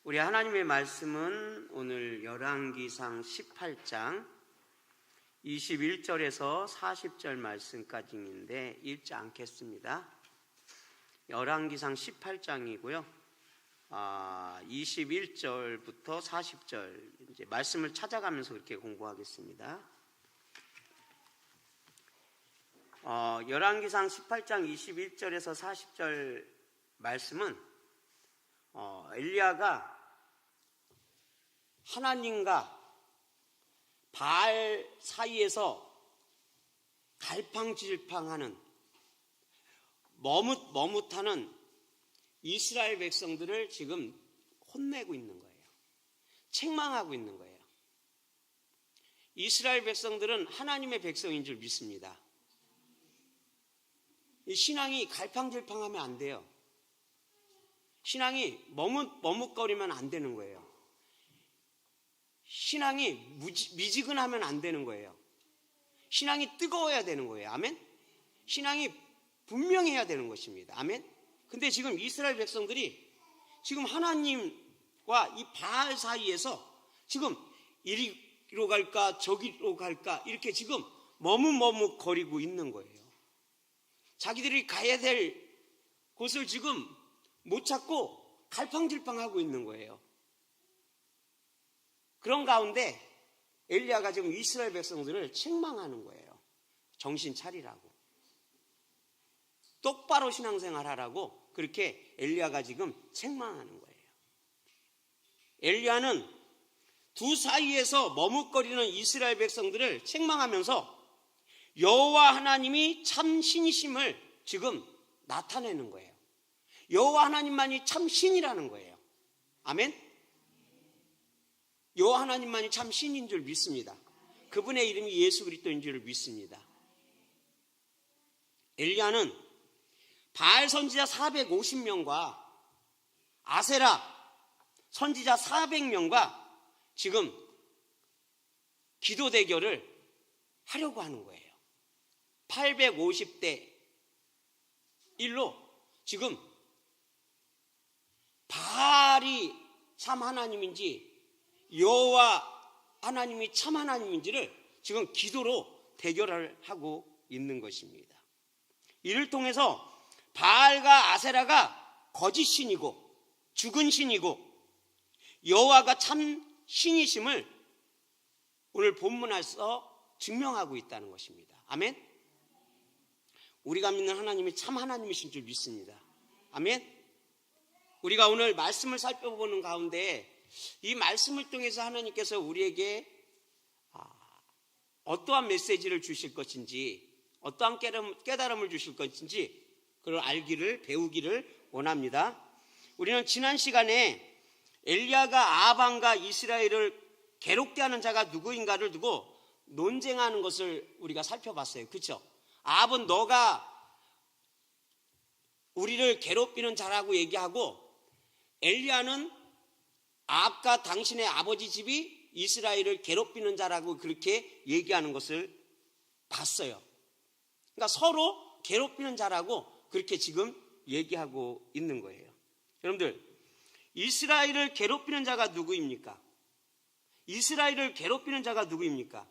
우리 하나님의 말씀은 오늘 열왕기상 18장 21절에서 40절 말씀까지인데 읽지 않겠습니다. 열왕기상 18장이고요. 21절부터 40절 이제 말씀을 찾아가면서 그렇게 공부하겠습니다. 열왕기상 18장 21절에서 40절 말씀은 엘리야가 하나님과 바알 사이에서 갈팡질팡하는 머뭇머뭇하는 이스라엘 백성들을 지금 혼내고 있는 거예요. 책망하고 있는 거예요. 이스라엘 백성들은 하나님의 백성인 줄 믿습니다. 이 신앙이 갈팡질팡하면 안 돼요. 신앙이 머뭇거리면 안 되는 거예요. 신앙이 미지근하면 안 되는 거예요. 신앙이 뜨거워야 되는 거예요. 아멘? 신앙이 분명해야 되는 것입니다. 아멘? 근데 지금 이스라엘 백성들이 지금 하나님과 이 바알 사이에서 지금 이리로 갈까 저기로 갈까 이렇게 지금 머뭇거리고 있는 거예요. 자기들이 가야 될 곳을 지금 못 찾고 갈팡질팡하고 있는 거예요. 그런 가운데 엘리야가 지금 이스라엘 백성들을 책망하는 거예요. 정신 차리라고. 똑바로 신앙생활 하라고 그렇게 엘리야가 지금 책망하는 거예요. 엘리야는 두 사이에서 머뭇거리는 이스라엘 백성들을 책망하면서 여호와 하나님이 참 신이심을 지금 나타내는 거예요. 여호와 하나님만이 참 신이라는 거예요. 아멘? 여호와 하나님만이 참 신인 줄 믿습니다. 그분의 이름이 예수 그리스도인 줄 믿습니다. 엘리야는 바알 선지자 450명과 아세라 선지자 400명과 지금 기도 대결을 하려고 하는 거예요. 850대 1로 지금 바알이 참 하나님인지 여호와 하나님이 참 하나님인지를 지금 기도로 대결을 하고 있는 것입니다. 이를 통해서 바알과 아세라가 거짓 신이고 죽은 신이고 여호와가 참 신이심을 오늘 본문에서 증명하고 있다는 것입니다. 아멘? 우리가 믿는 하나님이 참 하나님이신 줄 믿습니다. 아멘? 우리가 오늘 말씀을 살펴보는 가운데 이 말씀을 통해서 하나님께서 우리에게 어떠한 메시지를 주실 것인지 어떠한 깨달음을 주실 것인지 그걸 알기를 배우기를 원합니다. 우리는 지난 시간에 엘리야가 아합과 이스라엘을 괴롭게 하는 자가 누구인가를 두고 논쟁하는 것을 우리가 살펴봤어요. 그렇죠? 아합은 너가 우리를 괴롭히는 자라고 얘기하고 엘리야는 아합과 당신의 아버지 집이 이스라엘을 괴롭히는 자라고 그렇게 얘기하는 것을 봤어요. 그러니까 서로 괴롭히는 자라고 그렇게 지금 얘기하고 있는 거예요. 여러분들, 이스라엘을 괴롭히는 자가 누구입니까? 이스라엘을 괴롭히는 자가 누구입니까?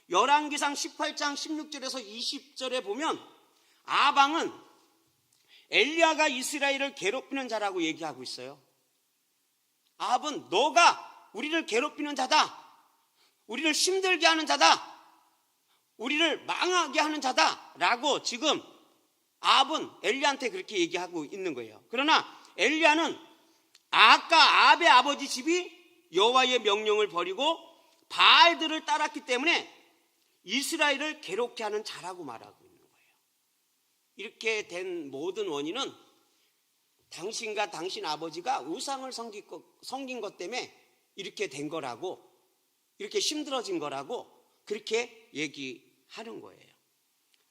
열왕기상 18장 16절에서 20절에 보면 아방은 엘리야가 이스라엘을 괴롭히는 자라고 얘기하고 있어요. 아합은 너가 우리를 괴롭히는 자다. 우리를 힘들게 하는 자다. 우리를 망하게 하는 자다. 라고 지금 아합은 엘리야한테 그렇게 얘기하고 있는 거예요. 그러나 엘리야는 아합과 아합의 아버지 집이 여호와의 명령을 버리고 바알들을 따랐기 때문에 이스라엘을 괴롭게 하는 자라고 말하고 있는 거예요. 이렇게 된 모든 원인은 당신과 당신 아버지가 우상을 섬긴 것 때문에 이렇게 된 거라고, 이렇게 힘들어진 거라고 그렇게 얘기하는 거예요.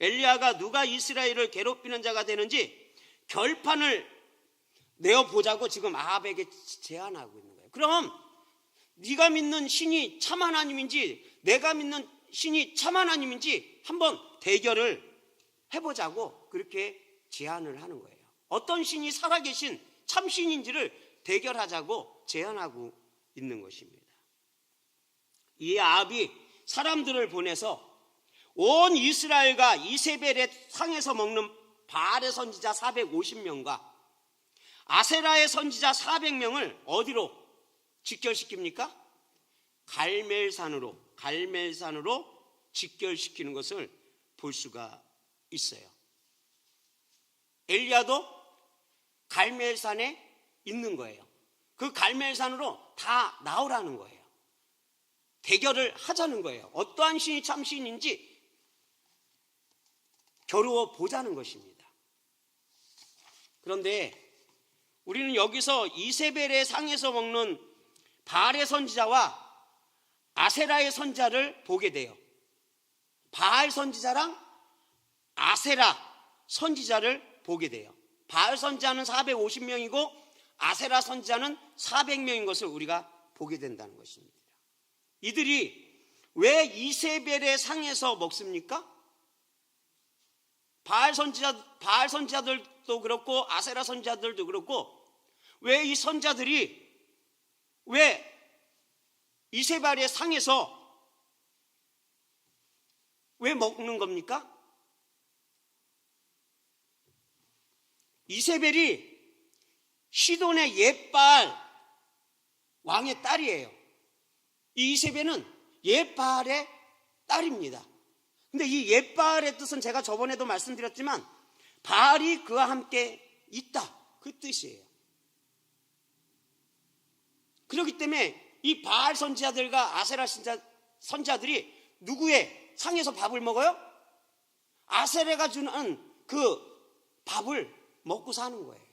엘리야가 누가 이스라엘을 괴롭히는 자가 되는지 결판을 내어보자고 지금 아합에게 제안하고 있는 거예요. 그럼 네가 믿는 신이 참 하나님인지 내가 믿는 신이 참 하나님인지 한번 대결을 해보자고 그렇게 제안을 하는 거예요. 어떤 신이 살아계신 참 신인지를 대결하자고 제안하고 있는 것입니다. 이 아합이 사람들을 보내서 온 이스라엘과 이세벨의 상에서 먹는 바알의 선지자 450명과 아세라의 선지자 400명을 어디로 직결시킵니까? 갈멜산으로 직결시키는 것을 볼 수가 있어요. 엘리야도 갈멜산에 있는 거예요. 그 갈멜산으로 다 나오라는 거예요. 대결을 하자는 거예요. 어떠한 신이 참 신인지 겨루어 보자는 것입니다. 그런데 우리는 여기서 이세벨의 상에서 먹는 바알의 선지자와 아세라의 선지자를 보게 돼요. 바알 선지자랑 아세라 선지자를 보게 돼요. 바알 선지자는 450명이고 아세라 선지자는 400명인 것을 우리가 보게 된다는 것입니다. 이들이 왜 이세벨의 상에서 먹습니까? 바알 선지자들도 그렇고 아세라 선지자들도 그렇고 왜 이 선지자들이 왜 이세벨의 상에서 왜 먹는 겁니까? 이세벨이 시돈의 옛바알 왕의 딸이에요. 이 이세벨은 옛바알의 딸입니다. 근데 이 옛바알의 뜻은 제가 저번에도 말씀드렸지만 바알이 그와 함께 있다, 그 뜻이에요. 그렇기 때문에 이 바알 선지자들과 아세라 선지자들이 누구의 상에서 밥을 먹어요? 아세라가 주는 그 밥을 먹고 사는 거예요.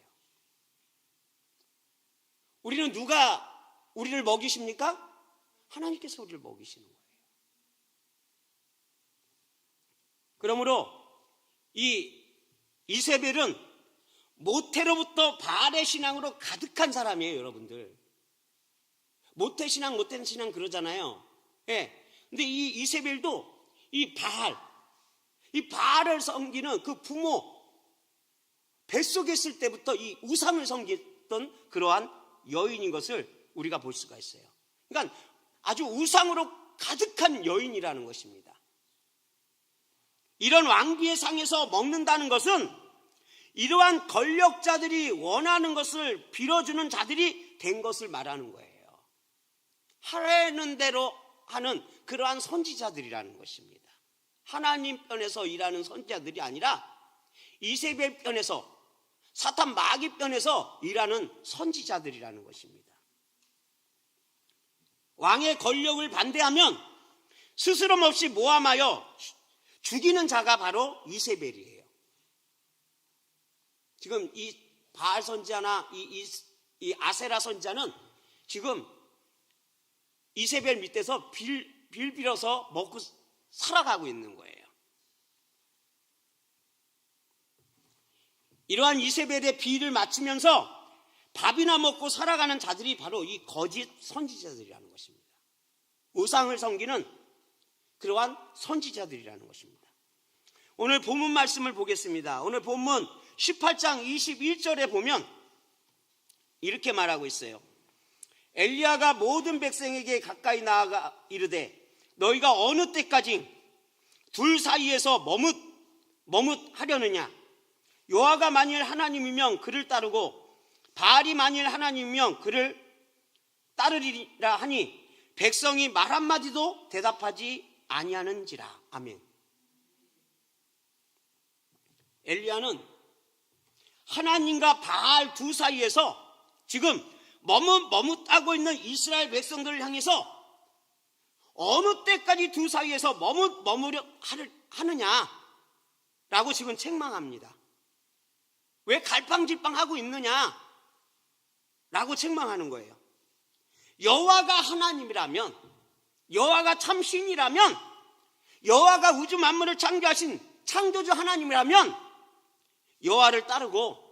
우리는 누가 우리를 먹이십니까? 하나님께서 우리를 먹이시는 거예요. 그러므로 이 이세벨은 모태로부터 바알의 신앙으로 가득한 사람이에요, 여러분들. 모태신앙 그러잖아요. 예. 근데 이 이세벨도 이 바알을 섬기는 그 부모, 뱃속에 있을 때부터 이 우상을 섬겼던 그러한 여인인 것을 우리가 볼 수가 있어요. 그러니까 아주 우상으로 가득한 여인이라는 것입니다. 이런 왕비의 상에서 먹는다는 것은 이러한 권력자들이 원하는 것을 빌어주는 자들이 된 것을 말하는 거예요. 하라는 대로 하는 그러한 선지자들이라는 것입니다. 하나님 편에서 일하는 선지자들이 아니라 이세벨 편에서, 사탄 마귀 편에서 일하는 선지자들이라는 것입니다. 왕의 권력을 반대하면 스스럼 없이 모함하여 죽이는 자가 바로 이세벨이에요. 지금 이 바알 선지자나 이 아세라 선지자는 지금 이세벨 밑에서 빌 빌어서 먹고 살아가고 있는 거예요. 이러한 이세벨의 비를 맞추면서 밥이나 먹고 살아가는 자들이 바로 이 거짓 선지자들이라는 것입니다. 우상을 섬기는 그러한 선지자들이라는 것입니다. 오늘 본문 말씀을 보겠습니다. 오늘 본문 18장 21절에 보면 이렇게 말하고 있어요. 엘리야가 모든 백성에게 가까이 나아가 이르되 너희가 어느 때까지 둘 사이에서 머뭇하려느냐? 여호와가 만일 하나님이면 그를 따르고 바알이 만일 하나님이면 그를 따르리라 하니 백성이 말 한마디도 대답하지 아니하는지라. 아멘. 엘리야는 하나님과 바알 두 사이에서 지금 머뭇하고 있는 이스라엘 백성들을 향해서 어느 때까지 두 사이에서 머무려 하느냐라고 지금 책망합니다. 왜 갈팡질팡하고 있느냐라고 책망하는 거예요. 여호와가 하나님이라면, 여호와가 참 신이라면, 여호와가 우주 만물을 창조하신 창조주 하나님이라면 여호와를 따르고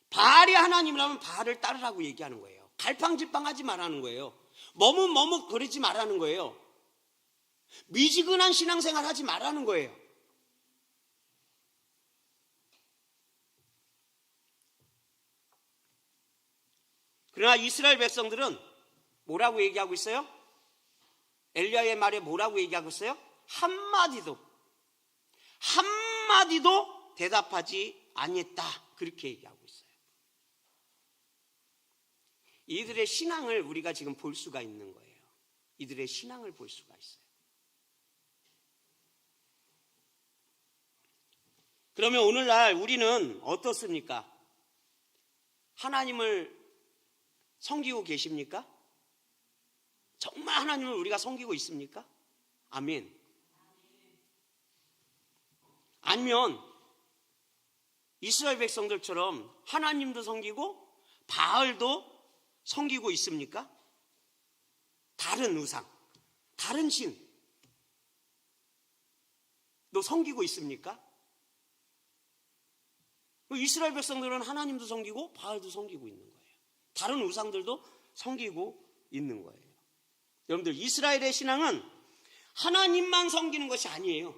바알이 하나님이라면 바알을 따르라고 얘기하는 거예요. 갈팡질팡하지 말라는 거예요. 머뭇거리지 말라는 거예요. 미지근한 신앙생활 하지 말라는 거예요. 그러나 이스라엘 백성들은 뭐라고 얘기하고 있어요? 엘리야의 말에 뭐라고 얘기하고 있어요? 한마디도 대답하지 아니했다, 그렇게 얘기하고 있어요. 이들의 신앙을 우리가 지금 볼 수가 있는 거예요. 이들의 신앙을 볼 수가 있어요. 그러면 오늘날 우리는 어떻습니까? 하나님을 섬기고 계십니까? 정말 하나님을 우리가 섬기고 있습니까? 아멘. 아니면 이스라엘 백성들처럼 하나님도 섬기고 바알도 섬기고 있습니까? 다른 우상, 다른 신도 섬기고 있습니까? 이스라엘 백성들은 하나님도 섬기고 바알도 섬기고 있는 거예요. 다른 우상들도 섬기고 있는 거예요. 여러분들, 이스라엘의 신앙은 하나님만 섬기는 것이 아니에요.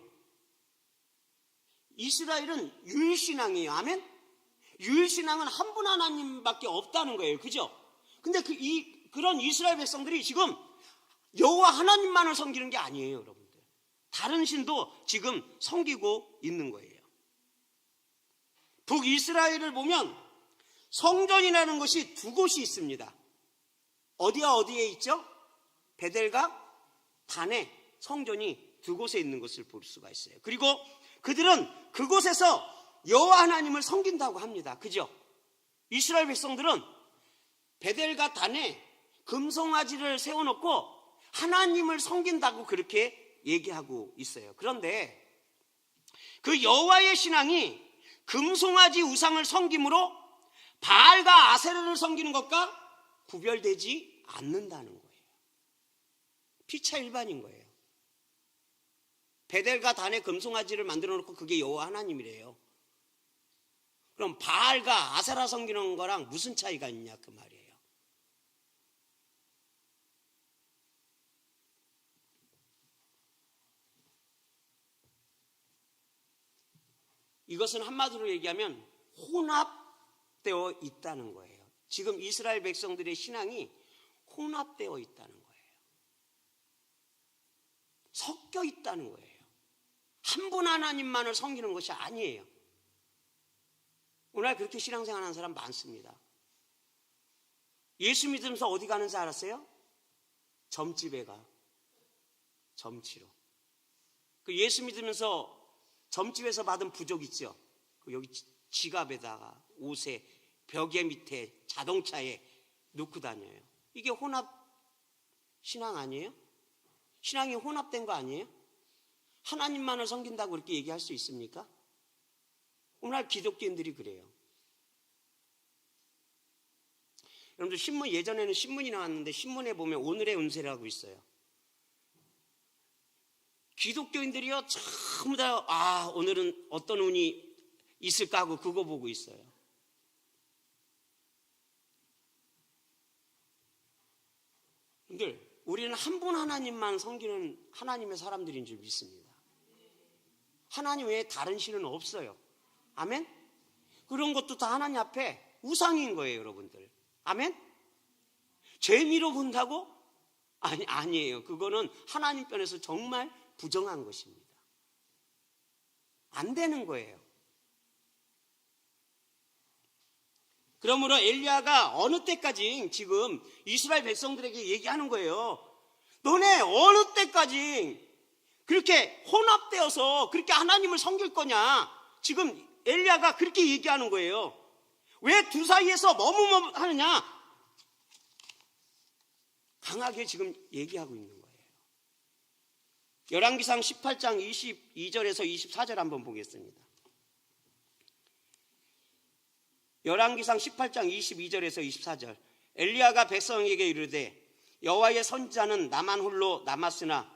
이스라엘은 유일신앙이에요. 아멘? 유일신앙은 한 분 하나님밖에 없다는 거예요. 그죠? 근데 그런 이스라엘 백성들이 지금 여호와 하나님만을 섬기는 게 아니에요, 여러분들. 다른 신도 지금 섬기고 있는 거예요. 북이스라엘을 보면 성전이라는 것이 두 곳이 있습니다. 어디와 어디에 있죠? 베델과 단에 성전이 두 곳에 있는 것을 볼 수가 있어요. 그리고 그들은 그곳에서 여호와 하나님을 섬긴다고 합니다. 그죠? 이스라엘 백성들은 베델과 단에 금송아지를 세워놓고 하나님을 섬긴다고 그렇게 얘기하고 있어요. 그런데 그 여호와의 신앙이 금송아지 우상을 섬김으로 바알과 아세라를 섬기는 것과 구별되지 않는다는 거예요. 피차 일반인 거예요. 베델과 단에 금송아지를 만들어 놓고 그게 여호와 하나님이래요. 그럼 바알과 아세라 섬기는 거랑 무슨 차이가 있냐, 그 말이에요. 이것은 한마디로 얘기하면 혼합되어 있다는 거예요. 지금 이스라엘 백성들의 신앙이 혼합되어 있다는 거예요. 섞여 있다는 거예요. 한 분 하나님만을 섬기는 것이 아니에요. 오늘 그렇게 신앙생활 하는 사람 많습니다. 예수 믿으면서 어디 가는지 알았어요? 점집에 가. 점치러. 그 예수 믿으면서 점집에서 받은 부족 있죠? 여기 지갑에다가 옷에 벽에 밑에 자동차에 넣고 다녀요. 이게 혼합 신앙 아니에요? 신앙이 혼합된 거 아니에요? 하나님만을 섬긴다고 그렇게 얘기할 수 있습니까? 오늘 기독교인들이 그래요. 여러분들 신문, 예전에는 신문이 나왔는데 신문에 보면 오늘의 운세라고 있어요. 기독교인들이요 전부 다 오늘은 어떤 운이 있을까 하고 그거 보고 있어요. 근데 우리는 한 분 하나님만 섬기는 하나님의 사람들인 줄 믿습니다. 하나님 외에 다른 신은 없어요. 아멘? 그런 것도 다 하나님 앞에 우상인 거예요, 여러분들. 아멘? 재미로 본다고? 아니에요. 그거는 하나님 편에서 정말 부정한 것입니다. 안 되는 거예요. 그러므로 엘리야가 어느 때까지 지금 이스라엘 백성들에게 얘기하는 거예요. 너네 어느 때까지 그렇게 혼합되어서 그렇게 하나님을 섬길 거냐? 지금 엘리야가 그렇게 얘기하는 거예요. 왜 두 사이에서 머뭇머뭇하느냐? 강하게 지금 얘기하고 있는 거예요. 열왕기상 18장 22절에서 24절 한번 보겠습니다. 열왕기상 18장 22절에서 24절. 엘리야가 백성에게 이르되 여호와의 선지자는 나만 홀로 남았으나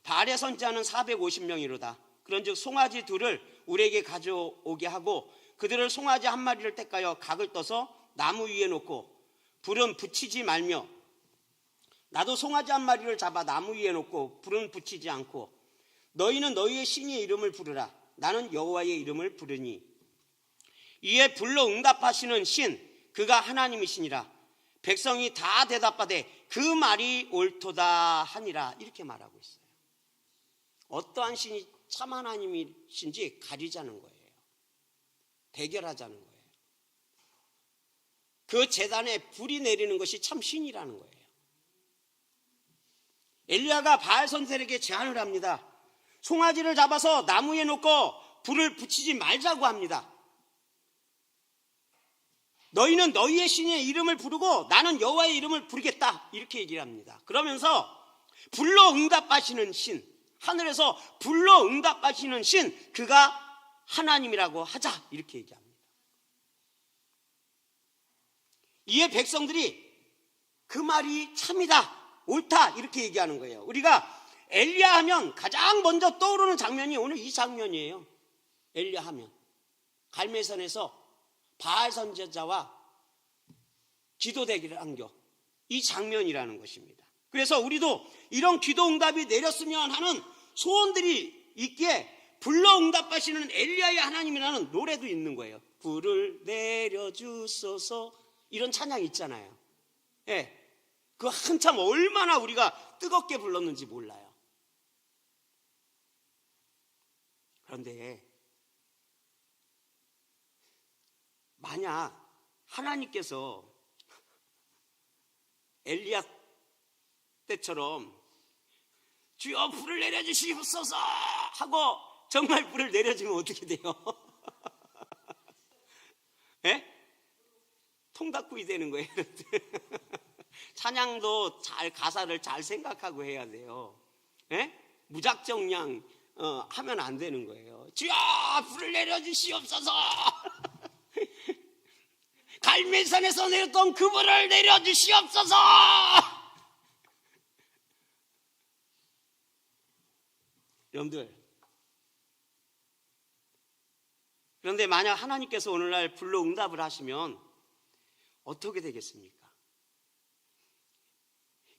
바알의 선지자는 450명이로다. 그런즉 송아지 둘을 우리에게 가져오게 하고 그들을 송아지 한 마리를 택하여 각을 떠서 나무 위에 놓고 불은 붙이지 말며 나도 송아지 한 마리를 잡아 나무 위에 놓고 불은 붙이지 않고 너희는 너희의 신의 이름을 부르라. 나는 여호와의 이름을 부르니 이에 불로 응답하시는 신 그가 하나님이시니라. 백성이 다 대답하되 그 말이 옳도다 하니라 이렇게 말하고 있어요. 어떠한 신이 참 하나님이신지 가리자는 거예요. 대결하자는 거예요. 그 제단에 불이 내리는 것이 참 신이라는 거예요. 엘리야가 바알 선생에게 제안을 합니다. 송아지를 잡아서 나무에 놓고 불을 붙이지 말자고 합니다. 너희는 너희의 신의 이름을 부르고 나는 여호와의 이름을 부르겠다 이렇게 얘기를 합니다. 그러면서 불로 응답하시는 신, 하늘에서 불로 응답하시는 신, 그가 하나님이라고 하자 이렇게 얘기합니다. 이에 백성들이 그 말이 참이다, 옳다 이렇게 얘기하는 거예요. 우리가 엘리야 하면 가장 먼저 떠오르는 장면이 오늘 이 장면이에요. 엘리야 하면 갈멜산에서 바알 선지자와 기도 대기를 한겨, 이 장면이라는 것입니다. 그래서 우리도 이런 기도 응답이 내렸으면 하는 소원들이 있기에 불러 응답하시는 엘리야의 하나님이라는 노래도 있는 거예요. 불을 내려주소서 이런 찬양이 있잖아요. 예, 그 한참 얼마나 우리가 뜨겁게 불렀는지 몰라요. 그런데 만약 하나님께서 엘리야 때처럼 주여 불을 내려주시옵소서 하고 정말 불을 내려주면 어떻게 돼요? 예? 통닭구이 되는 거예요. 찬양도 잘 가사를 잘 생각하고 해야 돼요. 예? 무작정 그냥 하면 안 되는 거예요. 주여 불을 내려주시옵소서. 갈멜산에서 내렸던 그 불을 내려주시옵소서. 여러분들, 그런데 만약 하나님께서 오늘날 불로 응답을 하시면 어떻게 되겠습니까?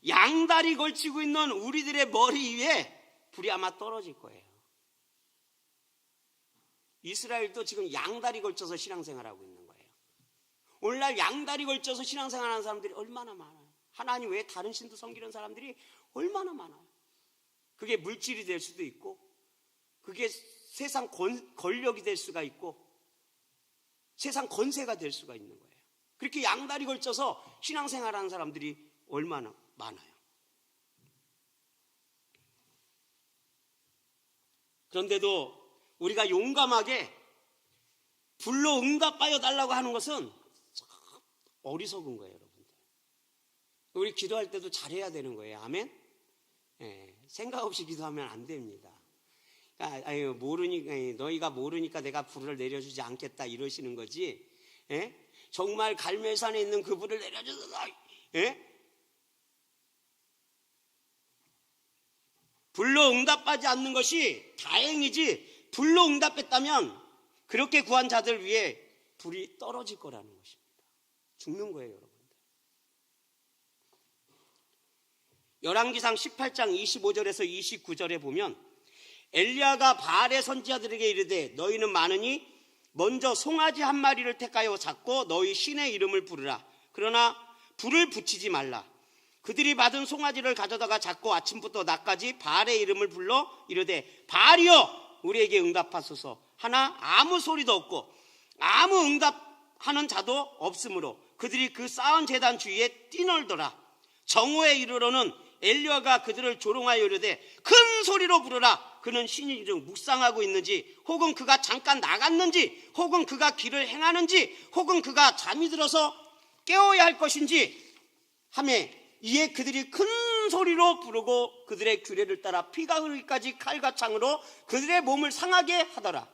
양다리 걸치고 있는 우리들의 머리 위에 불이 아마 떨어질 거예요. 이스라엘도 지금 양다리 걸쳐서 신앙생활하고 있는 거예요. 오늘날 양다리 걸쳐서 신앙생활하는 사람들이 얼마나 많아요. 하나님 외에 다른 신도 섬기는 사람들이 얼마나 많아요. 그게 물질이 될 수도 있고, 그게 세상 권력이 될 수가 있고, 세상 권세가 될 수가 있는 거예요. 그렇게 양다리 걸쳐서 신앙생활하는 사람들이 얼마나 많아요. 그런데도 우리가 용감하게 불로 응답하여 달라고 하는 것은 어리석은 거예요, 여러분들. 우리 기도할 때도 잘해야 되는 거예요. 아멘? 예, 생각 없이 기도하면 안 됩니다. 너희가 모르니까 내가 불을 내려주지 않겠다 이러시는 거지. 예? 정말 갈멜산에 있는 그 불을 내려주소서. 예? 불로 응답하지 않는 것이 다행이지, 불로 응답했다면 그렇게 구한 자들 위에 불이 떨어질 거라는 것입니다. 죽는 거예요, 여러분들. 열왕기상 18장 25절에서 29절에 보면 엘리야가 바알의 선지자들에게 이르되 너희는 많으니 먼저 송아지 한 마리를 택하여 잡고 너희 신의 이름을 부르라. 그러나 불을 붙이지 말라. 그들이 받은 송아지를 가져다가 잡고 아침부터 낮까지 바알의 이름을 불러 이르되 바알이여 우리에게 응답하소서 하나 아무 소리도 없고 아무 응답하는 자도 없으므로 그들이 그 쌓은 제단 주위에 뛰놀더라. 정오에 이르러는 엘리야가 그들을 조롱하여 이르되 큰 소리로 부르라. 그는 신이 좀 묵상하고 있는지, 혹은 그가 잠깐 나갔는지, 혹은 그가 길을 행하는지, 혹은 그가 잠이 들어서 깨워야 할 것인지 하매 이에 그들이 큰 소리로 부르고 그들의 규례를 따라 피가 흐르기까지 칼과 창으로 그들의 몸을 상하게 하더라.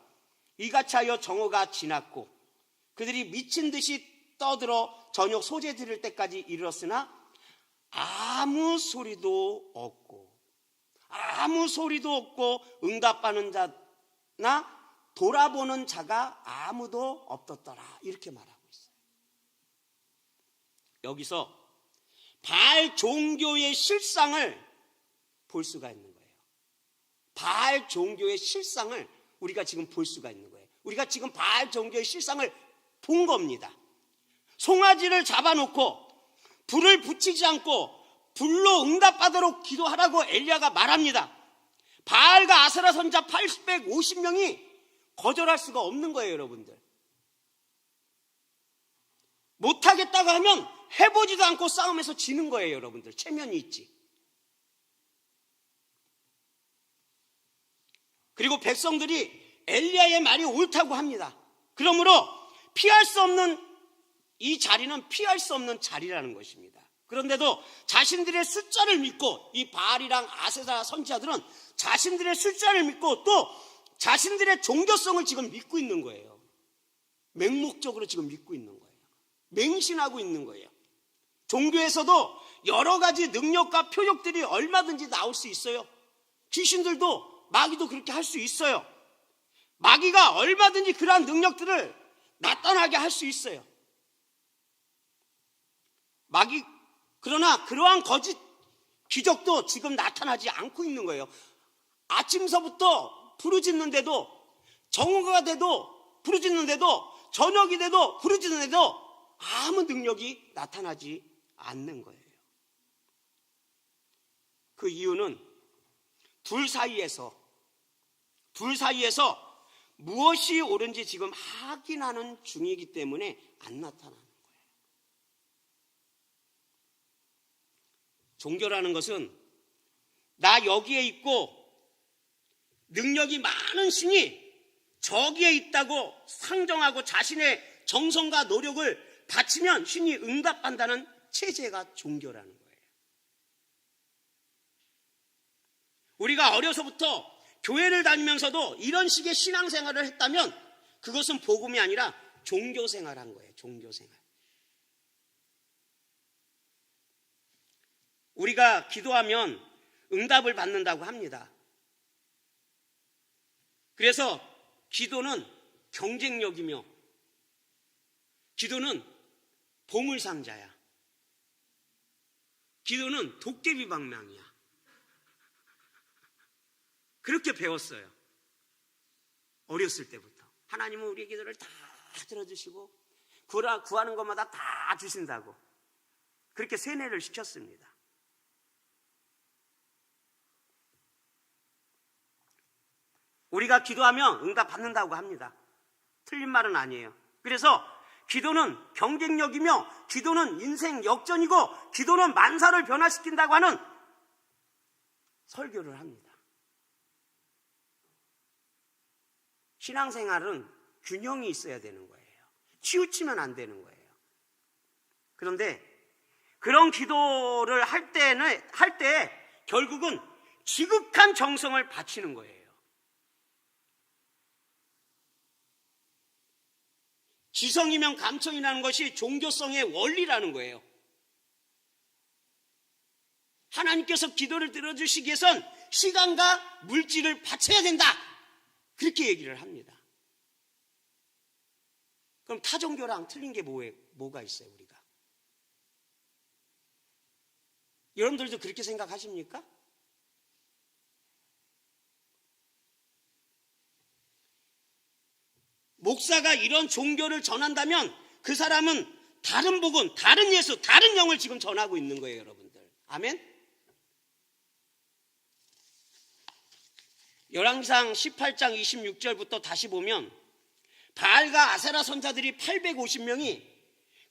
이같이 하여 정오가 지났고 그들이 미친 듯이 떠들어 저녁 소재 드릴 때까지 이르렀으나 아무 소리도 없고 응답하는 자나 돌아보는 자가 아무도 없었더라. 이렇게 말하고 있어요. 여기서 바알 종교의 실상을 볼 수가 있는 거예요. 바알 종교의 실상을 우리가 지금 볼 수가 있는 거예요. 우리가 지금 바알 종교의 실상을 본 겁니다. 송아지를 잡아놓고 불을 붙이지 않고 불로 응답받도록 기도하라고 엘리야가 말합니다. 바알과 아세라 선자 850명이 거절할 수가 없는 거예요, 여러분들. 못하겠다고 하면 해보지도 않고 싸움에서 지는 거예요, 여러분들. 체면이 있지. 그리고 백성들이 엘리야의 말이 옳다고 합니다. 그러므로 피할 수 없는 이 자리는 피할 수 없는 자리라는 것입니다. 그런데도 자신들의 숫자를 믿고, 이 바알이랑 아세라 선지자들은 자신들의 숫자를 믿고 또 자신들의 종교성을 지금 믿고 있는 거예요. 맹목적으로 지금 믿고 있는 거예요. 맹신하고 있는 거예요. 종교에서도 여러 가지 능력과 표적들이 얼마든지 나올 수 있어요. 귀신들도, 마귀도 그렇게 할 수 있어요. 마귀가 얼마든지 그러한 능력들을 나타나게 할 수 있어요. 그러나 그러한 거짓 기적도 지금 나타나지 않고 있는 거예요. 아침서부터 부르짖는데도, 정오가 돼도 부르짖는데도, 저녁이 돼도 부르짖는데도 아무 능력이 나타나지 않는 거예요. 그 이유는 둘 사이에서 무엇이 옳은지 지금 확인하는 중이기 때문에 안 나타나는 거예요. 종교라는 것은 나 여기에 있고 능력이 많은 신이 저기에 있다고 상정하고 자신의 정성과 노력을 바치면 신이 응답한다는 체제가 종교라는 거예요. 우리가 어려서부터 교회를 다니면서도 이런 식의 신앙생활을 했다면 그것은 복음이 아니라 종교생활한 거예요. 종교생활. 우리가 기도하면 응답을 받는다고 합니다. 그래서 기도는 경쟁력이며 기도는 보물상자야. 기도는 도깨비 방망이야. 그렇게 배웠어요. 어렸을 때부터. 하나님은 우리의 기도를 다 들어주시고 구하는 것마다 다 주신다고 그렇게 세뇌를 시켰습니다. 우리가 기도하면 응답 받는다고 합니다. 틀린 말은 아니에요. 그래서 기도는 경쟁력이며 기도는 인생 역전이고 기도는 만사를 변화시킨다고 하는 설교를 합니다. 신앙생활은 균형이 있어야 되는 거예요. 치우치면 안 되는 거예요. 그런데 그런 기도를 할 때 결국은 지극한 정성을 바치는 거예요. 지성이면 감성이라는 것이 종교성의 원리라는 거예요. 하나님께서 기도를 들어주시기 위해선 시간과 물질을 바쳐야 된다. 그렇게 얘기를 합니다. 그럼 타종교랑 틀린 게 뭐가 있어요, 우리가? 여러분들도 그렇게 생각하십니까? 목사가 이런 종교를 전한다면 그 사람은 다른 복음, 다른 예수, 다른 영을 지금 전하고 있는 거예요, 여러분들. 아멘? 열왕기상 18장 26절부터 다시 보면 바알과 아세라 선자들이 850명이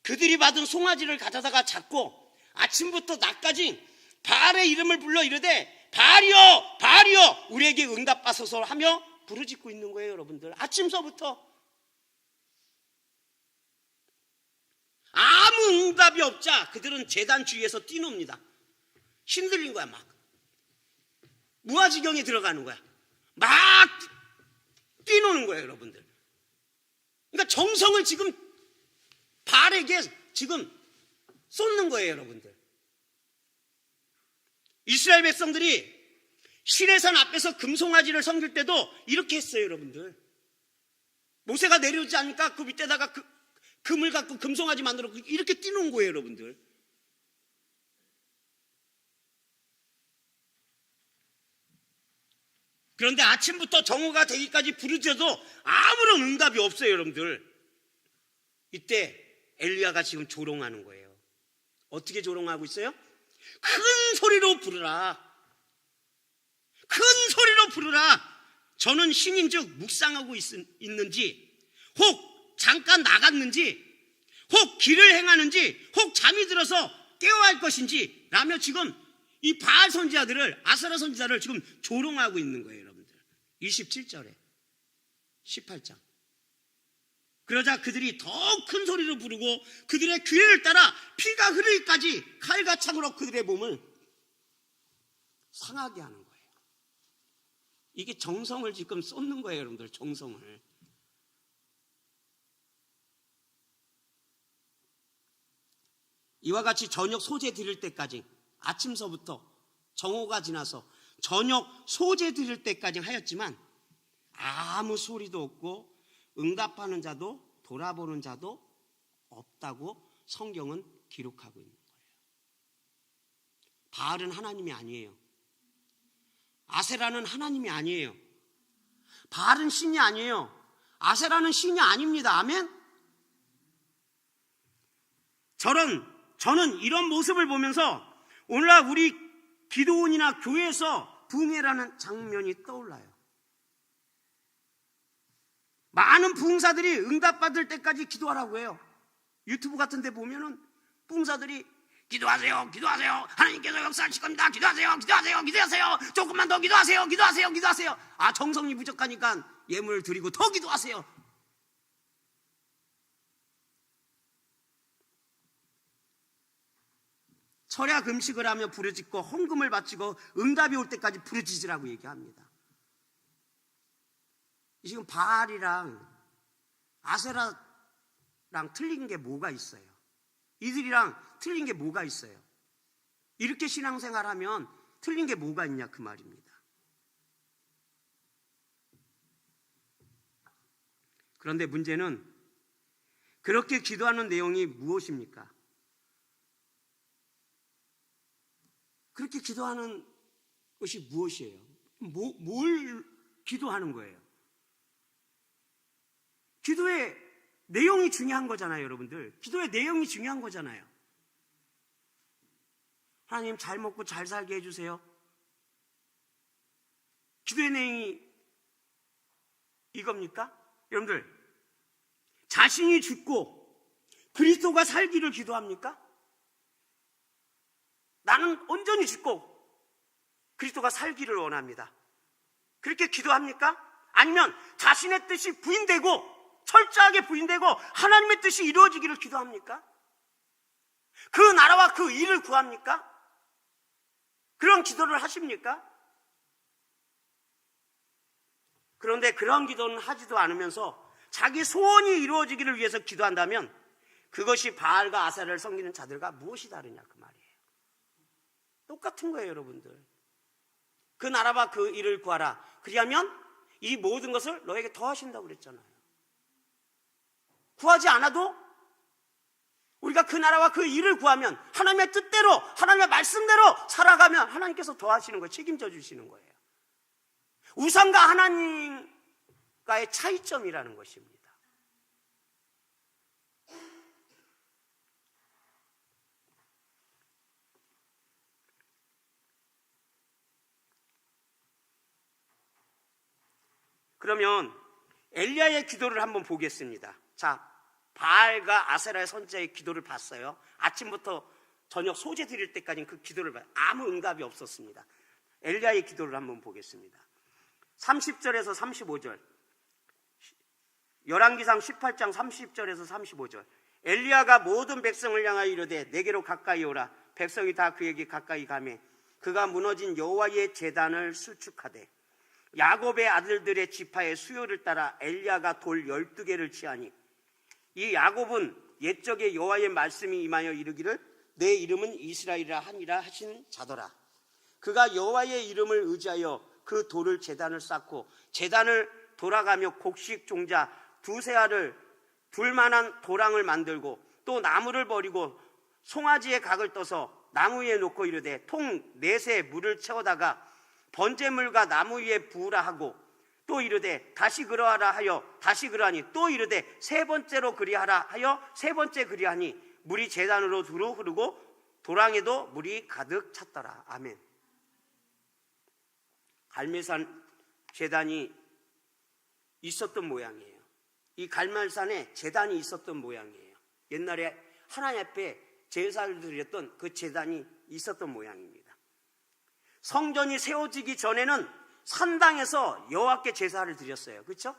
그들이 받은 송아지를 가져다가 잡고 아침부터 낮까지 바알의 이름을 불러 이르되 바알이여 바알이여 우리에게 응답하소서 하며 부르짖고 있는 거예요, 여러분들. 아침서부터 아무 응답이 없자 그들은 제단 주위에서 뛰놉니다. 힘들린 거야. 막 무아지경에 들어가는 거야. 막 뛰노는 거예요, 여러분들. 그러니까 정성을 지금 바알에게 지금 쏟는 거예요, 여러분들. 이스라엘 백성들이 시내산 앞에서 금송아지를 섬길 때도 이렇게 했어요, 여러분들. 모세가 내려오지 않으니까 그 밑에다가 금을 갖고 금송아지 만들어 이렇게 띄놓은 거예요, 여러분들. 그런데 아침부터 정오가 되기까지 부르짖어도 아무런 응답이 없어요, 여러분들. 이때 엘리야가 지금 조롱하는 거예요. 어떻게 조롱하고 있어요? 큰 소리로 부르라. 큰 소리로 부르라. 저는 신인즉 묵상하고 있는지, 혹 잠깐 나갔는지, 혹 길을 행하는지, 혹 잠이 들어서 깨워야 할 것인지 라며 지금 이 바알 선지자들을, 아세라 선지자를 지금 조롱하고 있는 거예요, 여러분들. 27절에 18장. 그러자 그들이 더 큰 소리로 부르고 그들의 귀를 따라 피가 흐르기까지 칼과 창으로 그들의 몸을 상하게 하는 거예요. 이게 정성을 지금 쏟는 거예요, 여러분들. 정성을. 이와 같이 저녁 소재 드릴 때까지, 아침서부터 정오가 지나서 저녁 소재 드릴 때까지 하였지만 아무 소리도 없고 응답하는 자도 돌아보는 자도 없다고 성경은 기록하고 있는 거예요. 바알은 하나님이 아니에요. 아세라는 하나님이 아니에요. 바알은 신이 아니에요. 아세라는 신이 아닙니다. 아멘? 저는 이런 모습을 보면서 오늘날 우리 기도원이나 교회에서 부흥회라는 장면이 떠올라요. 많은 부흥사들이 응답받을 때까지 기도하라고 해요. 유튜브 같은 데 보면은 부흥사들이 기도하세요, 기도하세요, 하나님께서 역사하실 겁니다, 기도하세요, 기도하세요, 기도하세요, 조금만 더 기도하세요, 기도하세요, 기도하세요. 아, 정성이 부족하니까 예물을 드리고 더 기도하세요. 철야 금식을 하며 부르짖고 헌금을 바치고 응답이 올 때까지 부르짖으라고 얘기합니다. 지금 바알이랑 아세라랑 틀린 게 뭐가 있어요? 이들이랑 틀린 게 뭐가 있어요? 이렇게 신앙생활하면 틀린 게 뭐가 있냐 그 말입니다. 그런데 문제는 그렇게 기도하는 내용이 무엇입니까? 그렇게 기도하는 것이 무엇이에요? 뭘 기도하는 거예요? 기도의 내용이 중요한 거잖아요, 여러분들. 기도의 내용이 중요한 거잖아요. 하나님 잘 먹고 잘 살게 해주세요. 기도의 내용이 이겁니까? 여러분들, 자신이 죽고 그리스도가 살기를 기도합니까? 나는 온전히 죽고 그리스도가 살기를 원합니다. 그렇게 기도합니까? 아니면 자신의 뜻이 부인되고 철저하게 부인되고 하나님의 뜻이 이루어지기를 기도합니까? 그 나라와 그 일을 구합니까? 그런 기도를 하십니까? 그런데 그런 기도는 하지도 않으면서 자기 소원이 이루어지기를 위해서 기도한다면 그것이 바알과 아세라를 섬기는 자들과 무엇이 다르냐 그 말이에요. 똑같은 거예요, 여러분들. 그 나라와 그 일을 구하라. 그리하면 이 모든 것을 너에게 더하신다고 그랬잖아요. 구하지 않아도 우리가 그 나라와 그 일을 구하면 하나님의 뜻대로, 하나님의 말씀대로 살아가면 하나님께서 더하시는 거예요. 책임져 주시는 거예요. 우상과 하나님과의 차이점이라는 것입니다. 그러면 엘리야의 기도를 한번 보겠습니다. 자, 바알과 아세라의 선지자의 기도를 봤어요. 아침부터 저녁 소재 드릴 때까지는 그 기도를 봐요. 아무 응답이 없었습니다. 엘리야의 기도를 한번 보겠습니다. 30절에서 35절, 열왕기상 18장 30절에서 35절. 엘리야가 모든 백성을 향하여 이르되 내게로 가까이 오라. 백성이 다 그에게 가까이 가매 그가 무너진 여호와의 제단을 수축하되 야곱의 아들들의 지파의 수요를 따라 엘리야가 돌 12개를 취하니 이 야곱은 옛적에 여호와의 말씀이 임하여 이르기를 내 이름은 이스라엘이라 하니라 하신 자더라. 그가 여호와의 이름을 의지하여 그 돌을 제단을 쌓고 제단을 돌아가며 곡식 종자 두세 알을 둘만한 도랑을 만들고 또 나무를 버리고 송아지의 각을 떠서 나무 위에 놓고 이르되 통 넷에 물을 채워다가 번제물과 나무 위에 부으라 하고 또 이르되 다시 그러하라 하여 다시 그러하니 또 이르되 세 번째로 그리하라 하여 세 번째 그리하니 물이 제단으로 두루 흐르고 도랑에도 물이 가득 찼더라. 아멘. 갈멜산 제단이 있었던 모양이에요. 이 갈멜산에 제단이 있었던 모양이에요. 옛날에 하나님 앞에 제사를 드렸던 그 제단이 있었던 모양입니다. 성전이 세워지기 전에는 산당에서 여호와께 제사를 드렸어요. 그렇죠?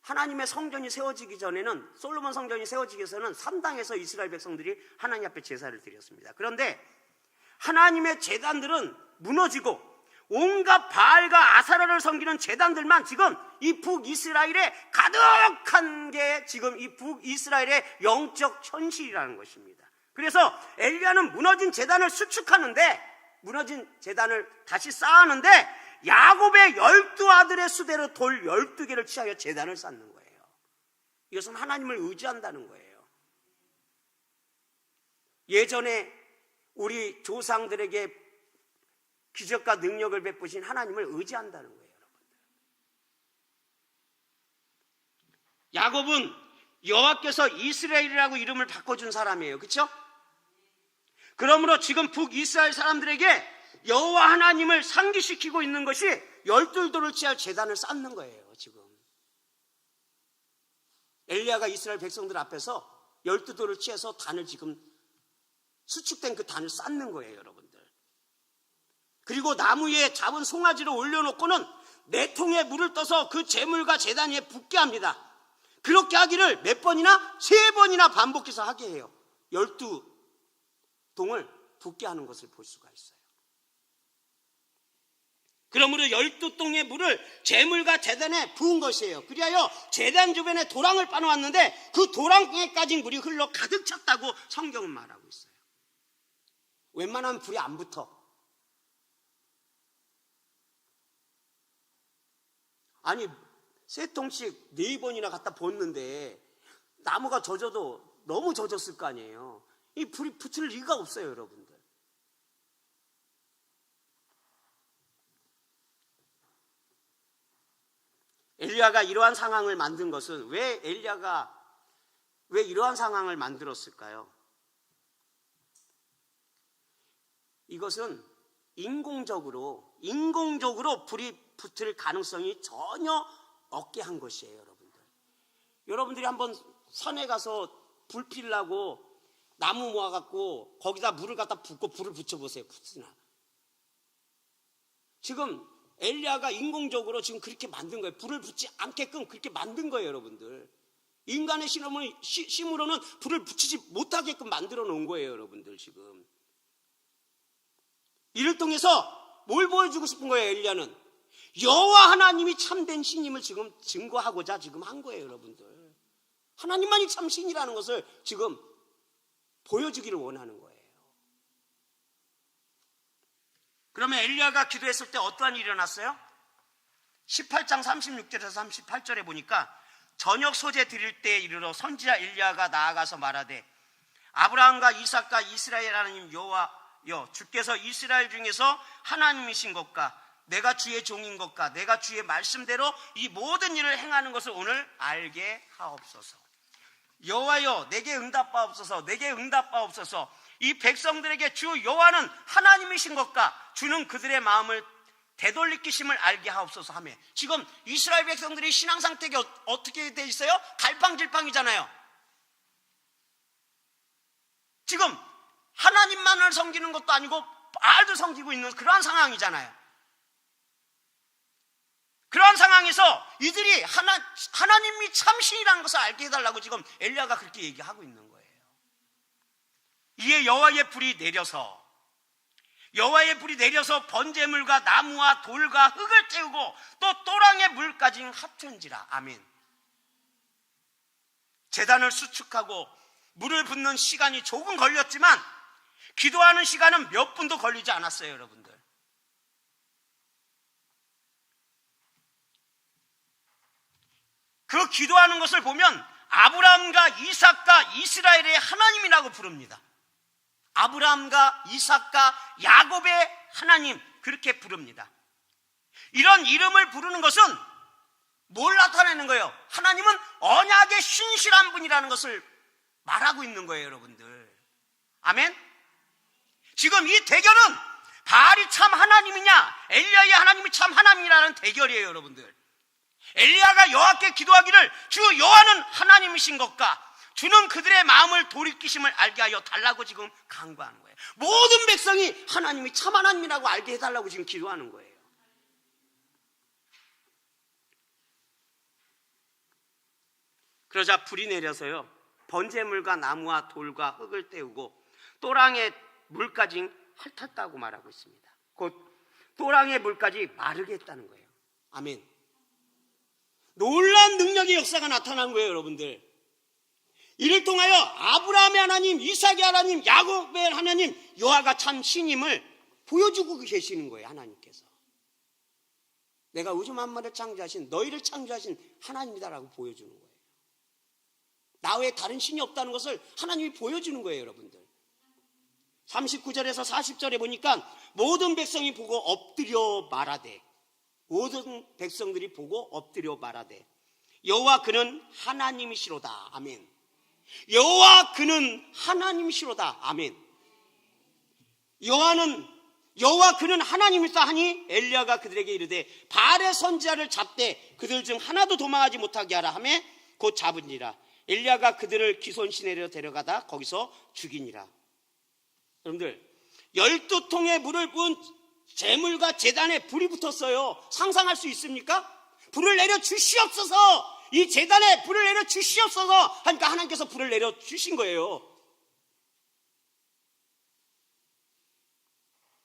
하나님의 성전이 세워지기 전에는, 솔로몬 성전이 세워지기 위해서는 산당에서 이스라엘 백성들이 하나님 앞에 제사를 드렸습니다. 그런데 하나님의 제단들은 무너지고 온갖 바알과 아사라를 섬기는 제단들만 지금 이 북이스라엘에 가득한 게 지금 이 북이스라엘의 영적 현실이라는 것입니다. 그래서 엘리야는 무너진 제단을 수축하는데, 무너진 제단을 다시 쌓았는데, 야곱의 12아들의 수대로 돌 12개를 취하여 제단을 쌓는 거예요. 이것은 하나님을 의지한다는 거예요. 예전에 우리 조상들에게 기적과 능력을 베푸신 하나님을 의지한다는 거예요, 여러분들. 야곱은 여호와께서 이스라엘이라고 이름을 바꿔준 사람이에요. 그렇죠? 그러므로 지금 북이스라엘 사람들에게 여호와 하나님을 상기시키고 있는 것이 12돌을 취할 제단을 쌓는 거예요. 지금 엘리야가 이스라엘 백성들 앞에서 12돌을 취해서 단을 지금 수축된 그 단을 쌓는 거예요, 여러분들. 그리고 나무 위에 잡은 송아지를 올려놓고는 4통의 물을 떠서 그 제물과 제단 위에 붓게 합니다. 그렇게 하기를 몇 번이나? 3번이나 반복해서 하게 해요. 12동을 붓게 하는 것을 볼 수가 있어요. 그러므로 12동의 물을 제물과 제단에 부은 것이에요. 그리하여 제단 주변에 도랑을 빠놓았는데 그 도랑에까지 물이 흘러 가득 찼다고 성경은 말하고 있어요. 웬만하면 불이 안 붙어. 아니 3통씩 4번이나 갖다 붓는데 나무가 젖어도 너무 젖었을 거 아니에요. 이 불이 붙을 리가 없어요, 여러분들. 엘리야가 이러한 상황을 만든 것은, 왜 엘리야가 왜 이러한 상황을 만들었을까요? 이것은 인공적으로 불이 붙을 가능성이 전혀 없게 한 것이에요, 여러분들. 여러분들이 한번 산에 가서 불 피려고 나무 모아갖고 거기다 물을 갖다 붓고 불을 붙여보세요. 붙으나. 지금 엘리야가 인공적으로 지금 그렇게 만든 거예요. 불을 붙지 않게끔 그렇게 만든 거예요, 여러분들. 인간의 힘으로는 불을 붙이지 못하게끔 만들어 놓은 거예요, 여러분들. 지금 이를 통해서 뭘 보여주고 싶은 거예요, 엘리야는? 여호와 하나님이 참된 신임을 지금 증거하고자 지금 한 거예요, 여러분들. 하나님만이 참 신이라는 것을 지금 보여주기를 원하는 거예요. 그러면 엘리야가 기도했을 때 어떠한 일이 일어났어요? 18장 36절에서 38절에 보니까 저녁 소재 드릴 때에 이르러 선지자 엘리야가 나아가서 말하되, 아브라함과 이삭과 이스라엘 하나님 여호와여, 주께서 이스라엘 중에서 하나님이신 것과 내가 주의 종인 것과 내가 주의 말씀대로 이 모든 일을 행하는 것을 오늘 알게 하옵소서. 여호와여, 내게 응답하옵소서. 내게 응답하옵소서. 이 백성들에게 주 여호와는 하나님이신 것과 주는 그들의 마음을 되돌리키심을 알게 하옵소서 하며, 지금 이스라엘 백성들이 신앙 상태가 어떻게 돼 있어요? 갈팡질팡이잖아요. 지금 하나님만을 섬기는 것도 아니고 바알도 섬기고 있는 그러한 상황이잖아요. 그러한 상황에서 이들이 하나님이 참신이라는 것을 알게 해달라고 지금 엘리야가 그렇게 얘기하고 있는 거예요. 이에 여호와의 불이 내려서 번제물과 나무와 돌과 흙을 태우고 또 또랑의 물까지 합천지라. 아멘. 제단을 수축하고 물을 붓는 시간이 조금 걸렸지만 기도하는 시간은 몇 분도 걸리지 않았어요, 여러분들. 그 기도하는 것을 보면 아브라함과 이삭과 이스라엘의 하나님이라고 부릅니다. 아브라함과 이삭과 야곱의 하나님, 그렇게 부릅니다. 이런 이름을 부르는 것은 뭘 나타내는 거예요? 하나님은 언약의 신실한 분이라는 것을 말하고 있는 거예요, 여러분들. 아멘? 지금 이 대결은 바알이 참 하나님이냐 엘리야의 하나님이 참 하나님이라는 대결이에요, 여러분들. 엘리야가 여호와께 기도하기를 주 여호와는 하나님이신 것과 주는 그들의 마음을 돌이키심을 알게 하여 달라고 지금 간구하는 거예요. 모든 백성이 하나님이 참 하나님이라고 알게 해달라고 지금 기도하는 거예요. 그러자 불이 내려서요, 번제물과 나무와 돌과 흙을 태우고 또랑의 물까지 핥았다고 말하고 있습니다. 곧 또랑의 물까지 마르게 했다는 거예요. 아멘. 놀라운 능력의 역사가 나타난 거예요, 여러분들. 이를 통하여 아브라함의 하나님, 이삭의 하나님, 야곱의 하나님, 여호와가 참 신임을 보여주고 계시는 거예요, 하나님께서. 내가 우주 만물을 창조하신, 너희를 창조하신 하나님이다라고 보여주는 거예요. 나 외에 다른 신이 없다는 것을 하나님이 보여주는 거예요, 여러분들. 39절에서 40절에 보니까 모든 백성이 보고 엎드려 말하되, 모든 백성들이 보고 엎드려 말하되 여호와 그는 하나님이시로다. 아멘. 여호와 그는 하나님이시로다. 아멘. 여호와 그는 하나님이시다 하니 엘리야가 그들에게 이르되 바알의 선지자를 잡되 그들 중 하나도 도망하지 못하게 하라 하매 곧 잡으니라. 엘리야가 그들을 기손 시내로 데려가다 거기서 죽이니라. 여러분들, 12통의 물을 부은 제물과 제단에 불이 붙었어요. 상상할 수 있습니까? 불을 내려 주시옵소서, 이 제단에 불을 내려 주시옵소서 하니까 하나님께서 불을 내려 주신 거예요.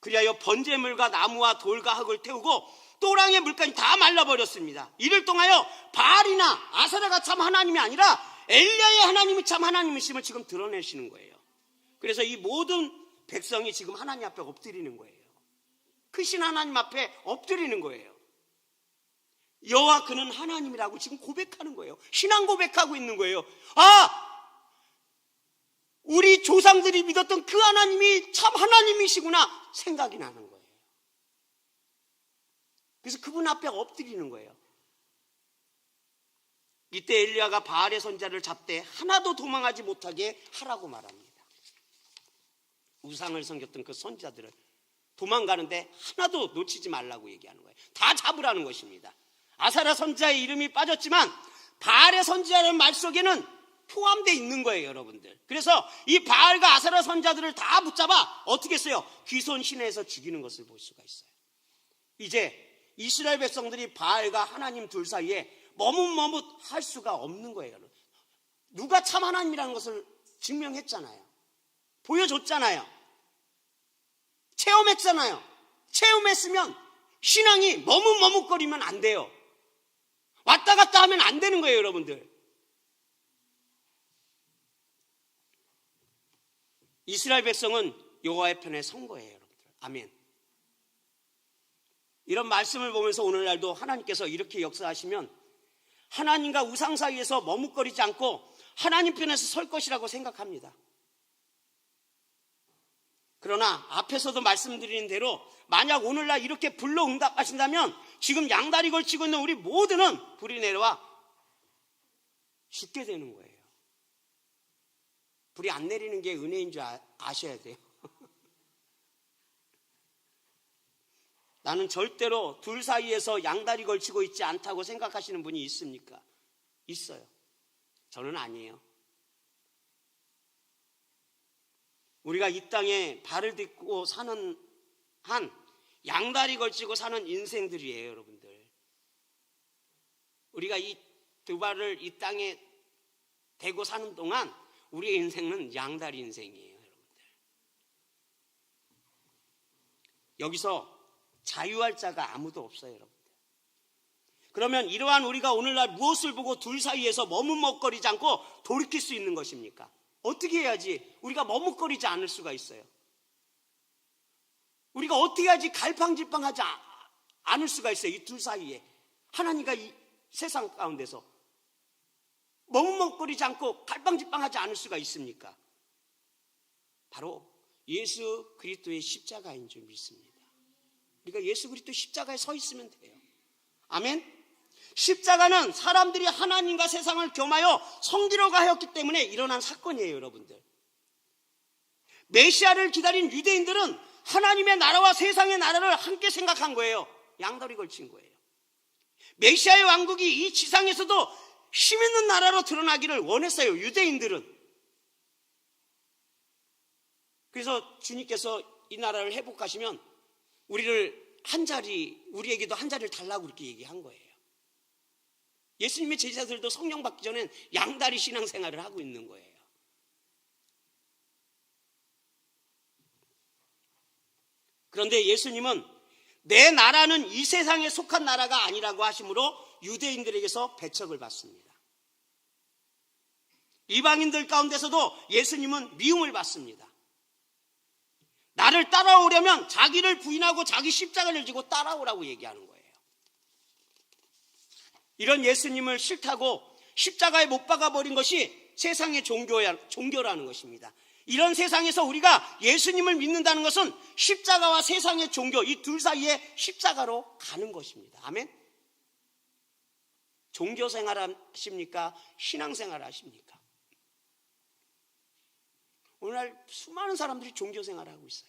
그리하여 번제물과 나무와 돌과 흙을 태우고 또랑의 물까지 다 말라버렸습니다. 이를 통하여 바알이나 아세라가 참 하나님이 아니라 엘리야의 하나님이 참 하나님이심을 지금 드러내시는 거예요. 그래서 이 모든 백성이 지금 하나님 앞에 엎드리는 거예요. 크신 하나님 앞에 엎드리는 거예요. 여호와 그는 하나님이라고 지금 고백하는 거예요. 신앙 고백하고 있는 거예요. 우리 조상들이 믿었던 그 하나님이 참 하나님이시구나 생각이 나는 거예요. 그래서 그분 앞에 엎드리는 거예요. 이때 엘리야가 바알의 선지자를 잡되 하나도 도망하지 못하게 하라고 말합니다. 우상을 섬겼던 그 선지자들을 도망가는데 하나도 놓치지 말라고 얘기하는 거예요. 다 잡으라는 것입니다. 아사랴 선지자의 이름이 빠졌지만 바알의 선지자라는 말 속에는 포함되어 있는 거예요, 여러분들. 그래서 이 바알과 아사랴 선지자들을 다 붙잡아 어떻게 했어요? 귀손 시내에서 죽이는 것을 볼 수가 있어요. 이제 이스라엘 백성들이 바알과 하나님 둘 사이에 머뭇머뭇할 수가 없는 거예요, 여러분. 누가 참 하나님이라는 것을 증명했잖아요. 보여줬잖아요. 체험했잖아요. 체험했으면 신앙이 머뭇머뭇거리면 안 돼요. 왔다 갔다 하면 안 되는 거예요, 여러분들. 이스라엘 백성은 여호와의 편에 선 거예요, 여러분들. 아멘. 이런 말씀을 보면서 오늘날도 하나님께서 이렇게 역사하시면 하나님과 우상 사이에서 머뭇거리지 않고 하나님 편에서 설 것이라고 생각합니다. 그러나 앞에서도 말씀드린 대로 만약 오늘날 이렇게 불로 응답하신다면 지금 양다리 걸치고 있는 우리 모두는 불이 내려와 죽게 되는 거예요. 불이 안 내리는 게 은혜인 줄 아셔야 돼요. 나는 절대로 둘 사이에서 양다리 걸치고 있지 않다고 생각하시는 분이 있습니까? 있어요. 저는 아니에요. 우리가 이 땅에 발을 딛고 사는 한 양다리 걸치고 사는 인생들이에요, 여러분들. 우리가 이 두 발을 이 땅에 대고 사는 동안 우리의 인생은 양다리 인생이에요, 여러분들. 여기서 자유할 자가 아무도 없어요, 여러분들. 그러면 이러한 우리가 오늘날 무엇을 보고 둘 사이에서 머뭇먹거리지 않고 돌이킬 수 있는 것입니까? 어떻게 해야지 우리가 머뭇거리지 않을 수가 있어요? 우리가 어떻게 해야지 갈팡질팡하지 않을 수가 있어요? 이 둘 사이에 하나님과 이 세상 가운데서 머뭇먹거리지 않고 갈팡질팡하지 않을 수가 있습니까? 바로 예수 그리스도의 십자가인 줄 믿습니다. 우리가 예수 그리스도 십자가에 서 있으면 돼요. 아멘. 십자가는 사람들이 하나님과 세상을 겸하여 섬기려고 하였기 때문에 일어난 사건이에요, 여러분들. 메시아를 기다린 유대인들은 하나님의 나라와 세상의 나라를 함께 생각한 거예요. 양다리 걸친 거예요. 메시아의 왕국이 이 지상에서도 힘 있는 나라로 드러나기를 원했어요, 유대인들은. 그래서 주님께서 이 나라를 회복하시면 우리에게도 한 자리를 달라고 그렇게 얘기한 거예요. 예수님의 제자들도 성령 받기 전엔 양다리 신앙생활을 하고 있는 거예요. 그런데 예수님은 내 나라는 이 세상에 속한 나라가 아니라고 하심으로 유대인들에게서 배척을 받습니다. 이방인들 가운데서도 예수님은 미움을 받습니다. 나를 따라오려면 자기를 부인하고 자기 십자가를 지고 따라오라고 얘기하는 거예요. 이런 예수님을 싫다고 십자가에 못 박아버린 것이 세상의 종교라는 것입니다. 이런 세상에서 우리가 예수님을 믿는다는 것은 십자가와 세상의 종교, 이 둘 사이에 십자가로 가는 것입니다. 아멘? 종교생활 하십니까? 신앙생활 하십니까? 오늘날 수많은 사람들이 종교생활을 하고 있어요.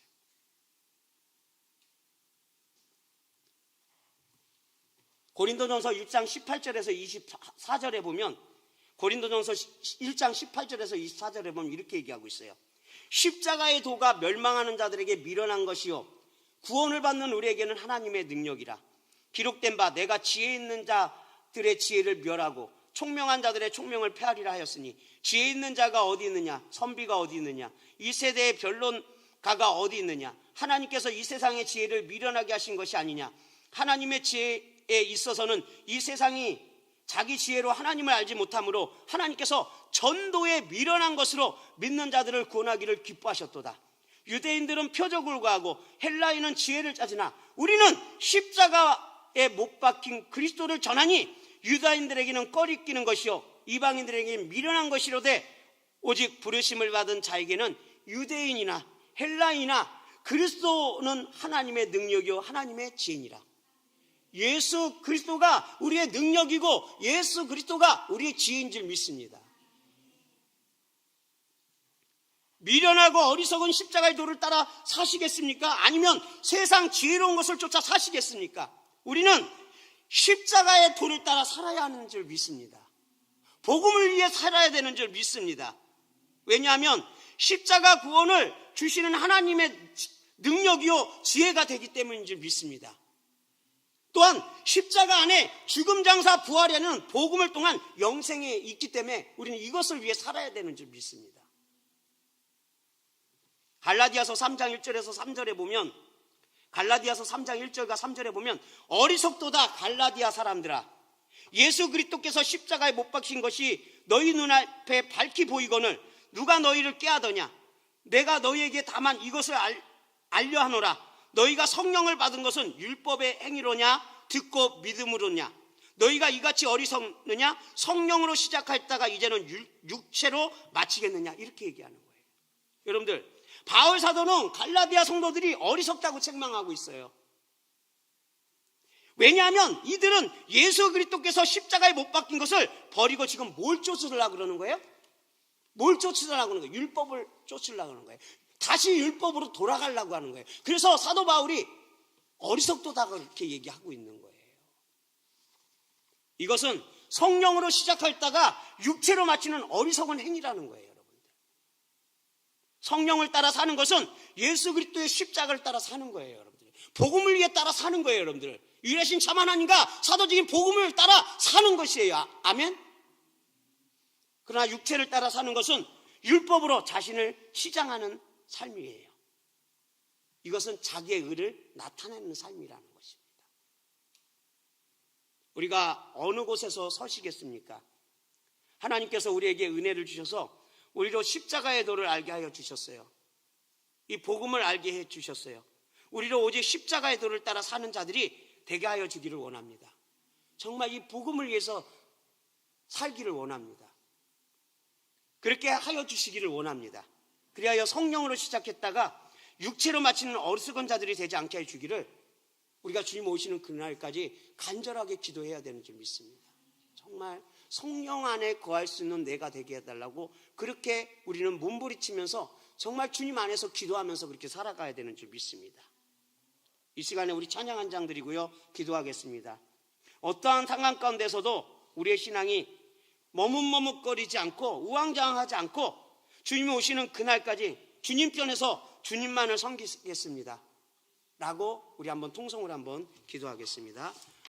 고린도전서 6장 18절에서 24절에 보면, 고린도전서 1장 18절에서 24절에 보면 이렇게 얘기하고 있어요. 십자가의 도가 멸망하는 자들에게 미련한 것이요 구원을 받는 우리에게는 하나님의 능력이라. 기록된 바 내가 지혜 있는 자들의 지혜를 멸하고 총명한 자들의 총명을 폐하리라 하였으니, 지혜 있는 자가 어디 있느냐? 선비가 어디 있느냐? 이 세대의 변론가가 어디 있느냐? 하나님께서 이 세상의 지혜를 미련하게 하신 것이 아니냐? 하나님의 지혜에 있어서는 이 세상이 자기 지혜로 하나님을 알지 못하므로 하나님께서 전도에 미련한 것으로 믿는 자들을 구원하기를 기뻐하셨도다. 유대인들은 표적을 구하고 헬라인은 지혜를 짜지나 우리는 십자가에 못 박힌 그리스도를 전하니 유다인들에게는 꺼리끼는 것이요 이방인들에게는 미련한 것이로되 오직 부르심을 받은 자에게는 유대인이나 헬라인이나 그리스도는 하나님의 능력이요 하나님의 지혜니라. 예수 그리스도가 우리의 능력이고 예수 그리스도가 우리의 지혜인 줄 믿습니다. 미련하고 어리석은 십자가의 도를 따라 사시겠습니까? 아니면 세상 지혜로운 것을 쫓아 사시겠습니까? 우리는 십자가의 도를 따라 살아야 하는 줄 믿습니다. 복음을 위해 살아야 되는 줄 믿습니다. 왜냐하면 십자가 구원을 주시는 하나님의 능력이요 지혜가 되기 때문인 줄 믿습니다. 또한 십자가 안에 죽음 장사 부활에는 복음을 통한 영생에 있기 때문에 우리는 이것을 위해 살아야 되는 줄 믿습니다. 갈라디아서 3장 1절에서 3절에 보면, 갈라디아서 3장 1절과 3절에 보면 어리석도다 갈라디아 사람들아, 예수 그리스도께서 십자가에 못 박힌 것이 너희 눈앞에 밝히 보이거늘 누가 너희를 깨하더냐? 내가 너희에게 다만 이것을 알려 하노라. 너희가 성령을 받은 것은 율법의 행위로냐 듣고 믿음으로냐? 너희가 이같이 어리석느냐? 성령으로 시작했다가 이제는 육체로 마치겠느냐? 이렇게 얘기하는 거예요. 여러분들, 바울 사도는 갈라디아 성도들이 어리석다고 책망하고 있어요. 왜냐하면 이들은 예수 그리스도께서 십자가에 못 박힌 것을 버리고 지금 뭘 쫓으려고 그러는 거예요? 뭘 쫓으려고 하는 거예요? 율법을 쫓으려고 하는 거예요. 다시 율법으로 돌아가려고 하는 거예요. 그래서 사도 바울이 어리석도다 그렇게 얘기하고 있는 거예요. 이것은 성령으로 시작했다가 육체로 마치는 어리석은 행위라는 거예요. 여러분들, 성령을 따라 사는 것은 예수 그리스도의 십자가를 따라 사는 거예요. 여러분들, 복음을 위해 따라 사는 거예요. 여러분들, 유일하신 참 하나님과 사도적인 복음을 따라 사는 것이에요. 아멘. 그러나 육체를 따라 사는 것은 율법으로 자신을 치장하는 삶이에요. 이것은 자기의 의를 나타내는 삶이라는 것입니다. 우리가 어느 곳에서 서시겠습니까? 하나님께서 우리에게 은혜를 주셔서 우리로 십자가의 도를 알게 하여 주셨어요. 이 복음을 알게 해 주셨어요. 우리로 오직 십자가의 도를 따라 사는 자들이 되게 하여 주기를 원합니다. 정말 이 복음을 위해서 살기를 원합니다. 그렇게 하여 주시기를 원합니다. 그리하여 성령으로 시작했다가 육체로 마치는 어리석은 자들이 되지 않게 해주기를 우리가 주님 오시는 그날까지 간절하게 기도해야 되는 줄 믿습니다. 정말 성령 안에 거할 수 있는 내가 되게 해달라고 그렇게 우리는 몸부림치면서 정말 주님 안에서 기도하면서 그렇게 살아가야 되는 줄 믿습니다. 이 시간에 우리 찬양 한 장 드리고요, 기도하겠습니다. 어떠한 상황 가운데서도 우리의 신앙이 머뭇머뭇거리지 않고 우왕좌왕하지 않고 주님이 오시는 그날까지 주님 편에서 주님만을 섬기겠습니다 라고 우리 한번 통성으로 한번 기도하겠습니다.